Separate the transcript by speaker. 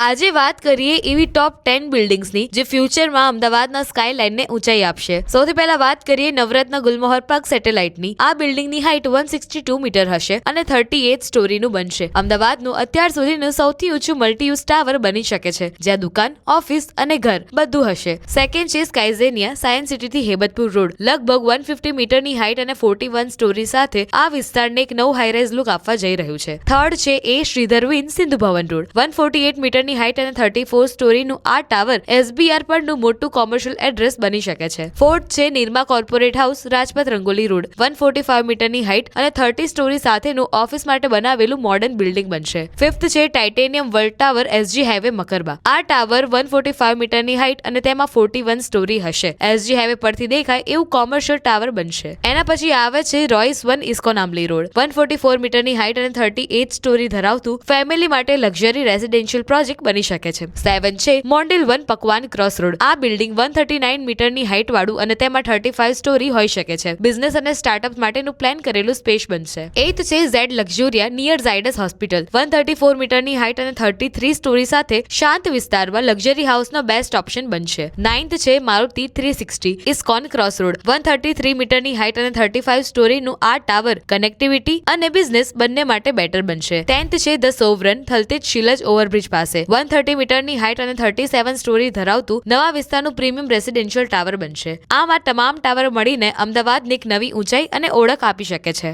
Speaker 1: આજે વાત કરીએ એવી ટોપ 10 બિલ્ડિંગ્સની જે ફ્યુચરમાં અમદાવાદના સ્કાયલાઇનને ઊંચાઈ આપશે. સૌથી પહેલા વાત કરીએ નવરત્ન ગુલમોહર પાર્ક સેટેલાઇટની. આ બિલ્ડિંગની હાઇટ 162 મીટર હશે અને 38 સ્ટોરીનું બનશે. અમદાવાદનું અત્યાર સુધીનું સૌથી ઊંચું મલ્ટીયુઝ ટાવર બની શકે છે, જ્યાં દુકાન, ઓફિસ અને ઘર બધું હશે. સેકન્ડ છે સ્કાયઝેનિયા સાયન્સ સિટીથી હેબતપુર રોડ. લગભગ 150 મીટરની હાઇટ અને 41 સ્ટોરી સાથે આ વિસ્તારને એક નવું હાઈરાઇઝ લુક આપવા જઈ રહ્યું છે. થર્ડ છે એ શ્રીધર વિન સિંધુ ભવન રોડ. 148 મીટરની હાઇટ અને 34 સ્ટોરીનું આ ટાવર એસબીઆર પરનું મોટું કોમર્શિયલ એડ્રેસ બની શકે છે. ફોર્થ છે Nirma corporate house Rajpath rangoli road. 145 મીટરની હાઇટ અને 30 સ્ટોરી સાથેનું ઓફિસ માટે બનાવેલું મોડર્ન બિલ્ડિંગ બનશે. ફિફ્થ છે titanium world tower SG highway Makarba. આ ટાવર 145 મીટરની હાઇટ અને તેમાં 41 સ્ટોરી હશે. એસજી હાઈવે પરથી દેખાય એવું કોમર્શિયલ ટાવર બનશે. એના પછી આવે છે રોયસ વન ઇસ્કોન આંબલી રોડ. 144 મીટરની હાઇટ અને 38 સ્ટોરી ધરાવતું ફેમિલી માટે લક્ઝરી રેસિડેન્શિયલ પ્રોજેક્ટ બની શકે છે. 7 છે મોન્ડિલ વન પકવાન ક્રોસ રોડ. આ બિલ્ડિંગ 139 મીટરની હાઇટ વાળું અને તેમાં 35 સ્ટોરી હોઈ શકે છે. બિઝનેસ અને સ્ટાર્ટઅપ માટેનું પ્લાન કરેલું સ્પેસ બનશે. 8th છે Z Luxuria near Zydus hospital. 134 મીટરની હાઇટ અને 33 સ્ટોરી સાથે શાંત વિસ્તારમાં લક્ઝરી હાઉસનો બેસ્ટ ઓપ્શન બનશે. 9th છે મારુતિ 360 ઇસ્કોન ક્રોસ રોડ. 133 મીટરની હાઇટ અને 35 સ્ટોરીનું આ ટાવર કનેક્ટિવિટી અને બિઝનેસ બંને માટે બેટર બનશે. 10th છે the sovereign Thaltej Shilaj overbridge પાસે. 130 મીટરની હાઇટ અને 37 સ્ટોરી ધરાવતું નવા વિસ્તારનું પ્રીમિયમ રેસિડેન્શિયલ ટાવર બનશે. આમ આ તમામ ટાવર મળીને અમદાવાદને એક નવી ઊંચાઈ અને ઓળખ આપી શકે છે.